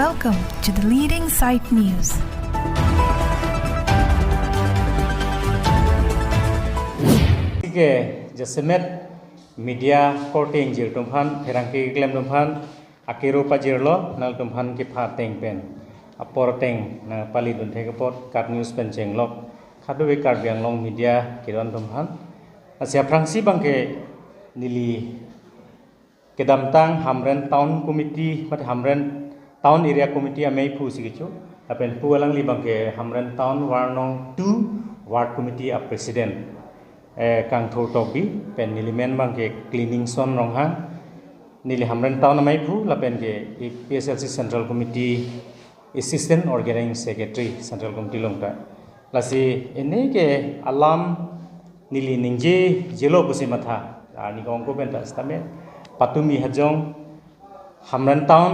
Welcome to the Leading Sight News. Jasemet media courting jil tumhan herangki klem tumhan akiro pajirlo nal tumhan ki phateng pen aporteng na pali dun thekapot kat news pen jenglok khadwe kar biang long media kiron tumhan asia prangsi bangke nili kedamtang hamren town committee mat hamren town area committee amei phu sigichu apen pualang li bangke hamren town warnong 2 ward committee a president kang thor tobi pen nilimen bangke cleaning son ronghang nili hamren town amei phu lapen ke PSLC central committee assistant organizing secretary central committee longta lasi ene ke alam nili ningje jelo busi matha ani gong ko benta stame patumi hajong hamran town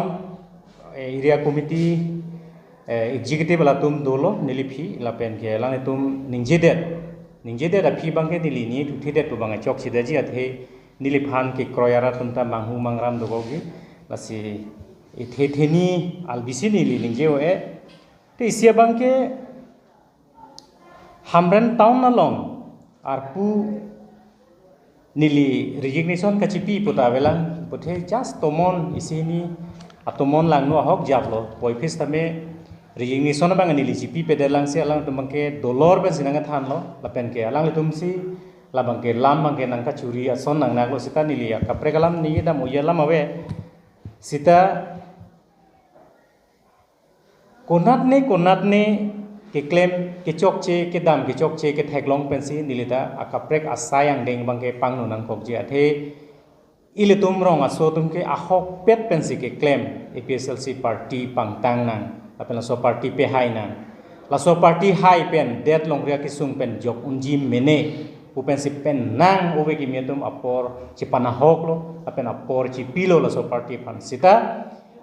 area committee executive la tum dolo niliphi lapen ke lang tum ningje det aphi bangke nili ni thuthi det tu banga chok sida ji athe niliphan ke kroyara tumta manghu mangram dogogi lasi ethe theni albisi nili ningje o e te isia bangke hamran town along arpu nili resignation kachipi putavelang puthe just tomon isini atomon lang no hok japlo poifis tame resignation bang nili jipi pedelang se alang tumangke dolor ben sinanga thanlo lapen ke alang tumsi labangke lam bangke nangka churi ason nang naglo sita nili kapre kalam ni da muyalam awe sita konat ne ke claim ke chokche ke dam ke chokche ke theklong pensi nilita akaprek asayang deng bangke pangno nang kokje athe ilitum rong aso tumke ahok pet pensi ke claim APSLC party pangtang nang apen so party pe hai nang la so party hai pen det long ria ki sung pen jok unji mene upen si pen nang ove ki metum apor chipana hok lo apen apor chi pilo la so party pan sita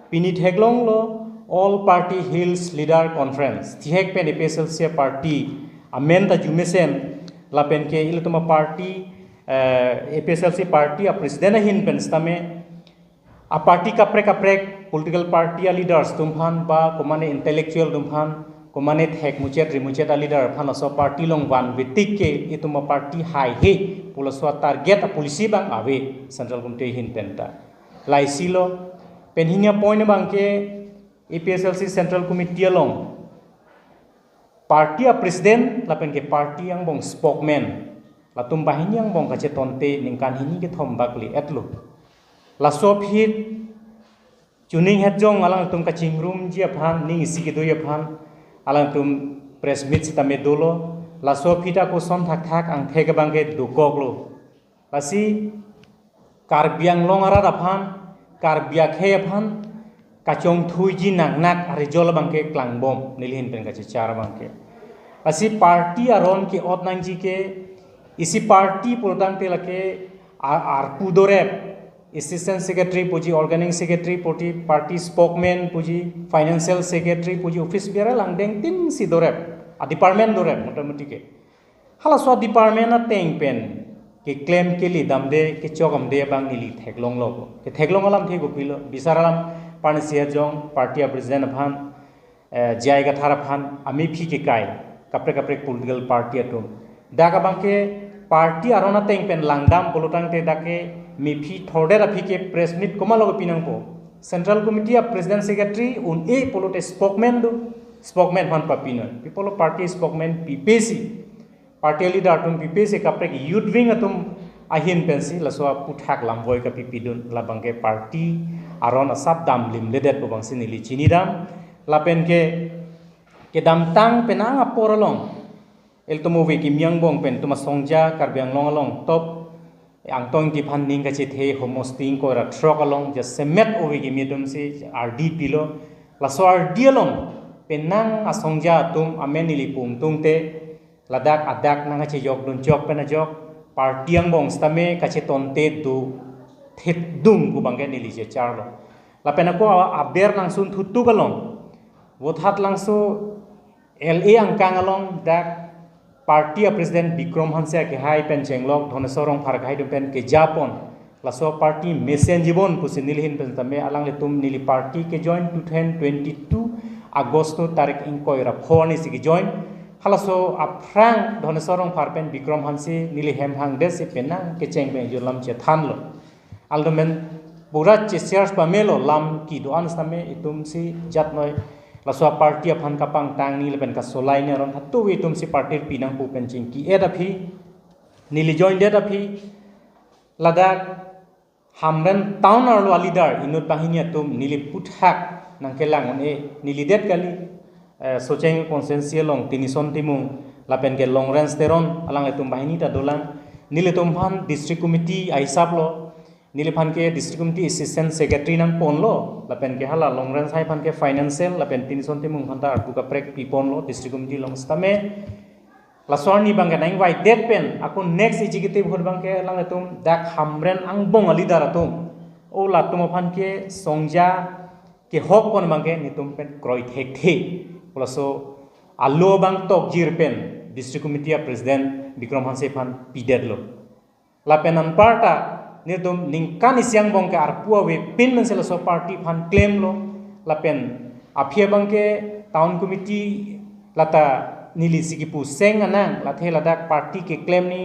pini theklong lo all party hills leader conference thihek pen APSLC party amenda jumesen lapen ke ilutuma party APSLC party a president hin pen stame a party kaprek political party leaders tumhan ba komane intellectual tumhan komane thek muchet rimuchet leader phan so party long wan vitik ke ituma party hai he pulaswa target a policy bang ave central committee hin penta laisilo pen hinya point bang ke APSLC Central Committee along party a president lapen ke party yang bong spokesman latum bahini yang bong kache tonte ningkan hini ke thombakli etlo la sop hit tuning het jong alang tum kaching room ji aphan ning isi ke do aphan alang tum press meet sitame dolo la sop hita ko son thak ang thek bangke dukoklo lasi karbiang long ara aphan karbia khe aphan kachong thui ji nak rijol bangke klang bom nilhin pen kache char bangke asi party aron ke ot nang ji ke isi party prodang te lake ar pudorep assistant secretary puji organizing secretary puji party spokesman puji financial secretary puji office biara langdeng tin si dorep a department dorep motamoti ke hala so department a teng pen ke claim ke li damde ke chogam de bang nili theklong lo ke theklong alam the gopilo bisaralam Panisia jong party a president aphan jaiga thara phan ami phi ke kai kapre political party atum daga bangke party arona teng pen langdam polotang te dake mi phi thorde ra phi ke press meet komalo pinang po central committee a president secretary un e polote spokesman phan papinon people party spokesman PPC party leader atum PPC kapre youth wing atum ahin pensi laswa puthak lamboy ka pipidun labangke party aron asap dam lim ledet po bang sinili chini dam lapen ke dam tang penang aporolong el tomowe ki myang bong pen tuma songja karbyang long along top ang tong ki phan ning ka che the homosting ko ra trok along je semet owe ki midum si RD pilo laso RD along penang asongja tum amenili pum tungte ladak adak nanga che yok dun jok pena jok party ang bong stame ka che tonte du thet dung ku bangke nili je charlo lapena ko aber langsun thutu galong wothat langso LA angkang along dak party a president Bikram Hansa ke hai pen chenglok thonesorong pharkai du pen ke Japon laso party mesen jibon pusi nilhin pen tame alang le tum nili party ke join 2022 agosto tarik inkoi ra phoni sigi join halaso aprang dhone sorong parpen bikrom hansi nili hem hang desi penang ke cheng be julam che thanlo aldomen burat che search pa melo lam ki do an stame itum si jatnoi laso party aphan kapang tang ni leben ka solai ne ron hatu itum si party pinang pu penching ki eda phi nili join deda phi ladak hamren town or leader inut pahinia tum nili puthak nangkelang one nili det kali socheng consensual long tinison timung lapen ke long range teron alang etum bahini ta dolang nili tumhan district committee aisap lo nili phan ke district committee assistant secretary nang pon lo lapen ke hala long range hai phan ke financial lapen tinison timung phan ta buka prek pipon lo district committee long stame lasor ni bangke naing wai det pen aku next executive hod bangke lang etum dak hamren ang bong ali daratum o latum phan ke songja ke hok pon bangke nitum pen kroi thek the polaso allo bang tok jir pen district committee president bikrom hanse phan pidet lo lapen an parta nitum ningkan isyang bongke arpua we pin men selo so party phan claim lo lapen aphia bangke town committee lata nili sigi pu seng anang lathe ladak party ke claim ni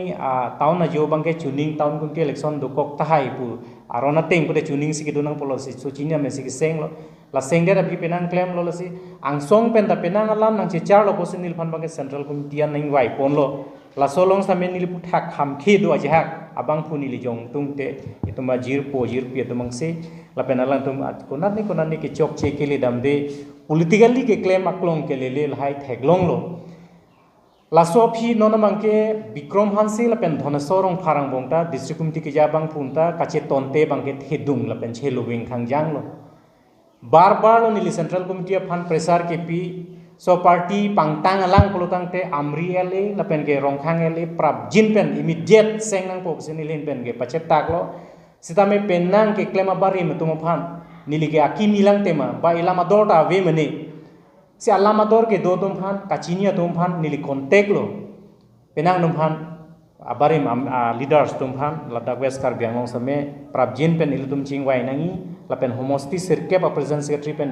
town na jo bangke chuning town kun ke election dokok tahai pu arona teng pute chuning sigi dunang policy so chinya me sigi seng lo la seng de rabi penang claim lo si angsong pen da penang alam nang che char lo posin nil phan bangke central committee an nang wai pon lo la solong samen nili pu thak kham khi do ajak abang pu nili jong tungte ituma jir pi tumang se la penalang tum konat ni ke chok che ke le dam de politically ke claim aklong ke le hai theglong lo laso phi nona mangke bikrom hansi lapen dhonesorong pharang bongta district committee ke jabang punta kache tonte bangke thedung lapen chelo wing khangjang lo bar lo nili central committee phan pressure ke pi so party pangtang alang kolotang te amri ele lapen ke rongkhang ele prap jin pen immediate seng nang pop sinilin pen ke pachet tak lo sitame penang ke klema bari metumo phan nili ke aki milang tema ba ilama dorta we mene si alamador ke do tumphan kachinia tumphan nili kontek lo penang tumphan abarim leaders tumphan ladak west kar biangong same prabjin pen ilutum chingwai nangi lapen homosti sirke pa president secretary pen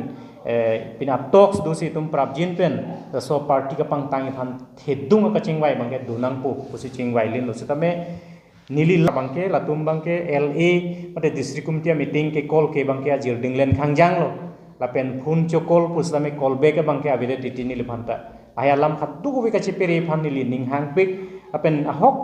pina talks dosi tum prabjin pen the so party ka pang tangi phan thedung ka chingwai bangke dunang pu pusi chingwai lin lo sitame nili bangke latum bangke la pate district committee meeting ke call ke bangke ajir dinglen khangjang lo lapen phun chokol puslame kolbe ke bangke avide titini lephanta ayalam khatu ko bika chepere phan nili ninghang pik apen ahok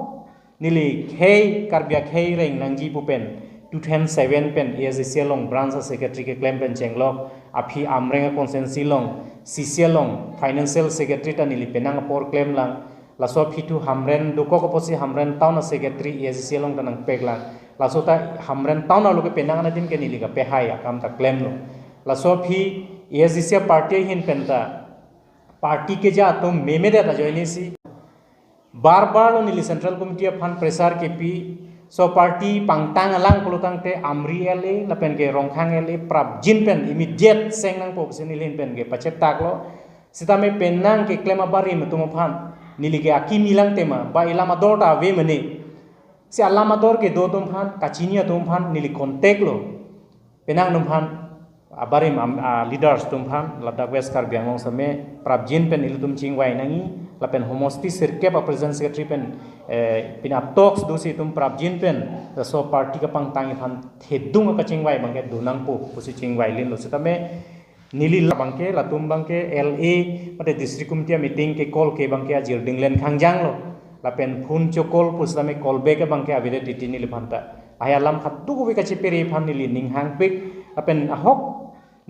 nili khei karbia khei reng nangji pupen 2007 pen ASC long branch secretary ke claim pen chenglok aphi amrenga consensi long CC long financial secretary ta nili penang por claim lang laso phitu hamren doko ko posi hamren town secretary ASC long tanang peklang laso ta hamren town lo ke penang na din ke nili ka pehai akam ta claim lo laso phi ASC party hin penta party ke ja to meme de ta joini si bar lo nili central committee phan pressure ke pi so party pangtang alang kolotang te amri ele lapen ke rongkhang ele prap jin pen immediate seng nang pop sinilin pen ke pachet tak lo sitame penang ke klema bari metumo phan nili ke aki milang tema ba ilama dorta we mene si alama dor ke do tumphan kachinia tumphan nili kontek lo penang tumphan abarim leaders tumphan ladak west kar biangong same prabjin pen ilutum chingwai nangi lapen homosti sirke pa president secretary pen pina talks dosi tum prabjin pen the so party ka pang tangi phan thedung ka chingwai bangke dunang pu pusi chingwai lin lo sitame nili bangke latum bangke la pate district committee meeting ke call ke bangke ajir dinglen khangjang lo lapen phun chokol puslame kolbe ke bangke avide titini lephanta ayalam khatu ko bika chepere phan nili ninghang pik apen ahok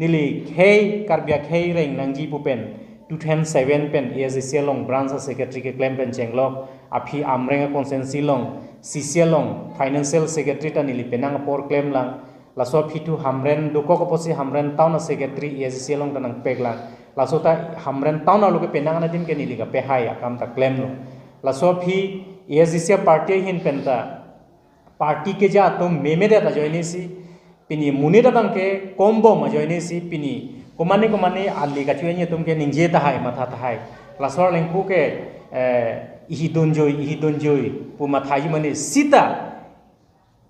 nili khei karbia khei reng nangji pupen 2007 pen ASC long branch secretary ke claim pen chenglok aphi amrenga consensi long CC long financial secretary ta nili penang por claim lang laso phitu hamren doko ko posi hamren town secretary ASC long tanang peklang laso ta hamren town lo ke penang na din ke nili ka pehai akam ta claim lo laso phi ASC party hin penta party ke ja to meme de ta joini si pini munida bangke combo ma joini si pini komani ali ka chuenya tumke ningje ta hai matha ta hai lasor lengpu ke ihi donjoi pu mathai mane sita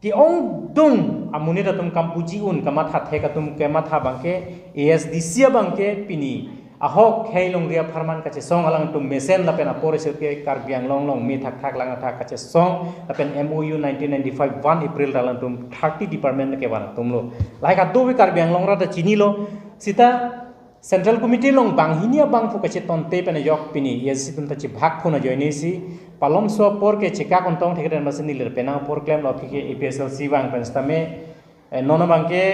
ti ong dung amuni da tum kampuji un kamatha the ka tum kematha bangke ASDC bangke pini ahok khailong ria pharman kache song alang tum mesen la pen apore se ke Karbi Anglong long mi thak thak lang thak kache song la pen MOU 1995 1 April dalang tum 30 department ke wan tum lo lai ka do we Karbi Anglong ra da chini lo sita Central Committee long bang hinia bang fu kache tonte pen yok pini yes tum ta chi bhag phuna joini si palom so por ke cheka kontong thekren masin nilir penang por claim lo ke APSLC bang penstame nono bang ke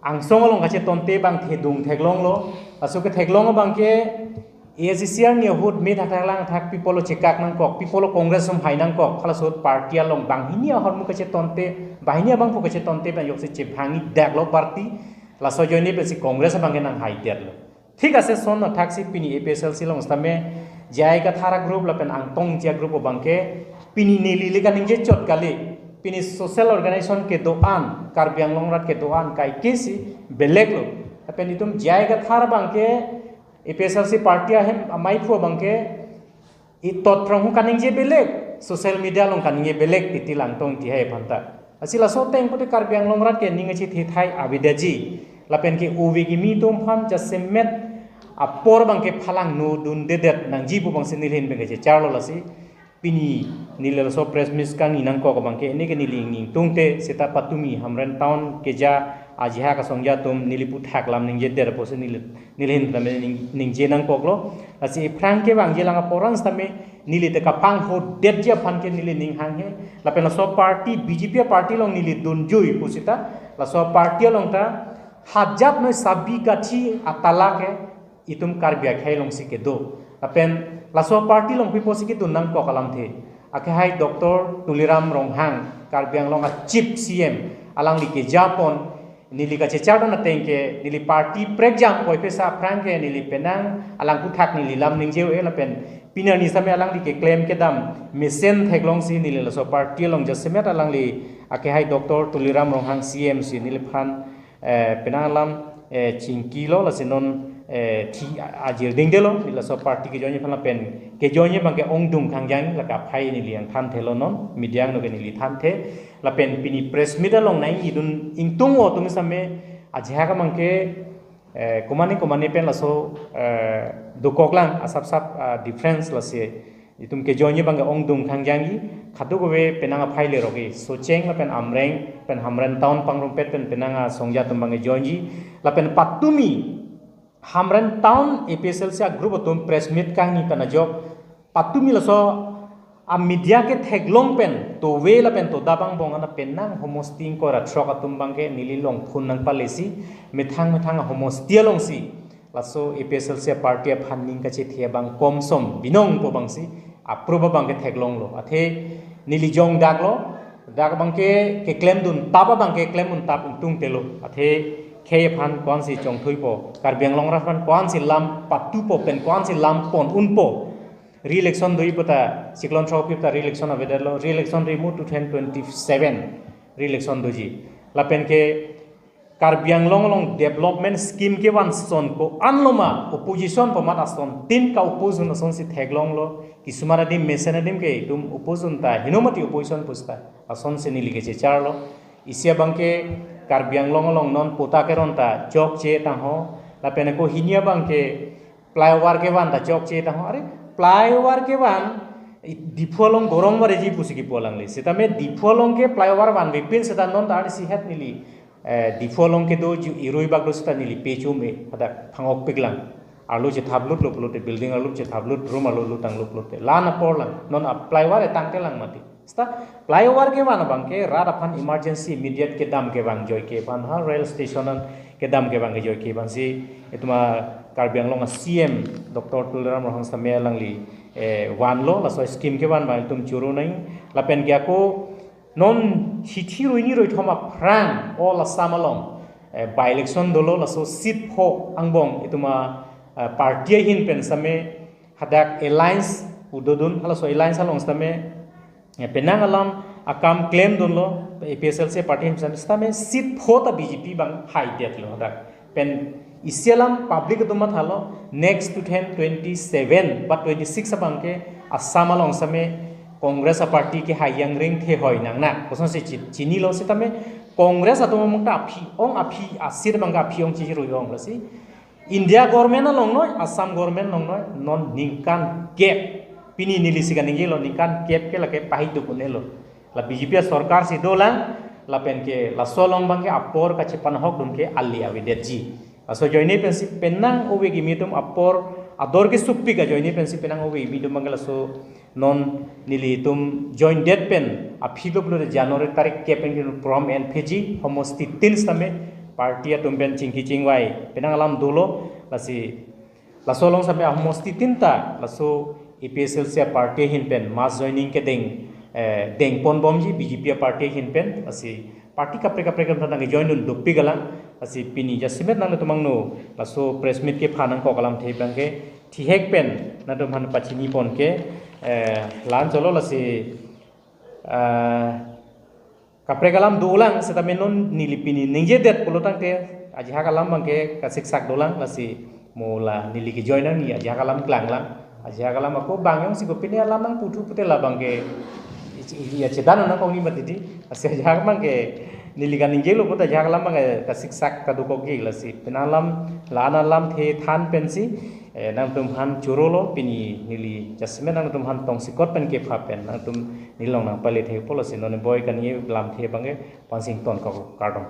angsong long kache tonte bang thedung theglong lo asu ke theglong bang ke ASCR ni hud me thak lang thak people chekak nang kok people congress hum hainang kok khala sot party long bang hinia hormu kache tonte bahinia bang fu kache tonte ban yok se che bhangi daglo party la so joini pe si congress bang ke nang hai der lo ঠিক আছে son na thaksi pini APSLC long stame jai ka thara group la pen angtong chia group bangke pini neli le kaning je chot kali pini social organization ke doan Karbi Anglong rat ke doan kai kesi belek lo pen itum jai ka thara bangke APSLC party ahem amai phu bangke I tot prong kaning je belek social media long kaning je belek titilang tong ti hai phanta asila so teng pote Karbi Anglong rat ke ninge chi thi thai abidaji la pen ke uwi gi mi tum pham ja semet apor bangke phalang nu dun dedet nang jibu bang senilhin bangke che charlo lasi pini nilel so press miss kang inang ko bangke ni ke niling ning tungte seta patumi hamren town ke ja ajha ka songja tum nilipu thaklam ning je der pose nilhin tame ning je nang koklo asi frank ke bang je langa porang tame nili te ka pang ho det je phan ke nili ning hang he la pen so party BJP party long nili dun jui pusita la so party long ta hajat noi sabi gachi atala ke itum Karbi khailong si ke do apen laso party long pipo si ke do nang ko kalam the akhe hai Dr. Tuliram Ronghang Karbi Anglong a chief CM alang li ke Japon nili ka che chardon atengke nili party pregjam poi pesa franke nili penang alang ku thak nili lam ning jeu ela pen pinar ni same alang li ke claim ke dam mesen theklong si nili laso party long jasemet alang li akhe hai Dr. Tuliram Ronghang CM si nili phan penang lam chingkilo la sinon thi ajir dingdelo ila so party ke jonye phana pen ke jonye bang ke ongdung khangjang la ka phai ni liang than thelo non media no ke ni li than the la pen pini press media long nai idun ingtung o tum samme ajha ka mang ke komani pen la so dukoklang asap sap difference la se itum ke jonye bang ke ongdung khangjang gi khadu go we penanga phai le rogi so cheng la pen amreng pen hamran town pangrom pet pen penanga songja tum bang ke jonji la pen patumi hamran town APSLC group tum press meet kang ni kana job patumi la so a media ke theglong pen to we la pen to dabang bong ana pen nang homosting ko ra throka tum bang ke nililong phun nang palesi methang homostia long si la so APSLC party funding ka che thia bang komsom binong po bang si approve bang ke theglong lo athe nilijong dak lo dak bang ke claim dun taba bang ke claim un tap tung telo athe khe phan kon si chong thui po Karbi Anglong ra phan kon si lam patu po pen kon si lam pon un po re-election doi pota siklon trophy ta re-election avedalo re-election remove 2027 re-election doji la pen ke Karbi Anglong long development scheme ke wan son ko anloma opposition po mat ason tin ka opposition son si theglong lo kisumara dim mesena dim ke tum opposition ta hinomati opposition pusta ason se ni lige che charlo isia bangke Karbi Anglong long non pota ke ronta chok che ta ho la pen ko hinia bangke flyover ke wan ta chok che ta ho are flyover ke wan dipholong gorong bare ji pusiki polang le setame dipholong ke flyover wan bipin seta non ta si het nili dipholong ke do ju iroi baglo seta nili pechu me ada phangok piglang alu je thablut loplote building alu je thablut room alu lutang loplote lana porlang non flyover e tangte lang mati sta flyover ke wan bangke rara phan emergency immediate ke dam ke bang joy ke pan ha rail station ke dam ke bang joy ke bang si etuma Karbi Anglong CM Dr. Tuliram Ronghang same langli wan lo la so scheme ke wan ma tum churu nai la pen kya ko non chithi roini roi thoma prang o la samalong by election dolo la so sit pho angbong etuma party hin pen same hadak alliance udodun hala so alliance along same penang alam akam claim don lo APSLC party hin same sit pho ta BJP bang high det lo hadak pen isialam public tumat halo next 2027 but 26 abangke assam along same Congress a party ke hayang ring the hoi nang na kosan se chini lo se tame Congress atau mangta api asir mangga api ong chi ru yong la si India government long noi Assam government long noi non ningkan gap pini nili sigan ningi lo ningkan gap ke la ke pahit du kunelo la BJP sarkar si dolang la pen ke la solong bang ke apor ka chepan hok dun ke ali awidet ji aso joine pensi penang owe gi mitum apor ador ke suppi ka joine pensi penang owe mitum bang la so non nili tum join det pen aphigo blo January tarik ke pen prom and pg homosti tils tame party atum pen chingki chingwai penang alam dulo lasi la solong sampe homosti tinta laso EPSL se party hin pen mass joining ke deng pon bomji BJP party hin pen asi party kapre kam tang join dun duppi galang asi pini jasimet nang tumang no laso press meet ke phanang ko kalam thei bang ke thihek pen na dum han pachini pon ke lan cholo lasi kapre kalam dolang setame non nilipini ningje det polotang te ajha kalam bang ke kasik sak dolang lasi mola nili ki join ni ajha kalam klang lang ajha kalam ako bangyong si gopini alam nang putu putela bang ke ya cedan na kong ni matiti asya jak mang ke niligan ninggelo puta jak lam mang ka siksak ka duko gi lasi penalam lana lam the than pensi nang tum han churolo pini nili jasme nang tum han tong sikot pen ke pha pen nang tum nilong nang pale the policy non boy kan ye lam the bange pansing ton ka kardom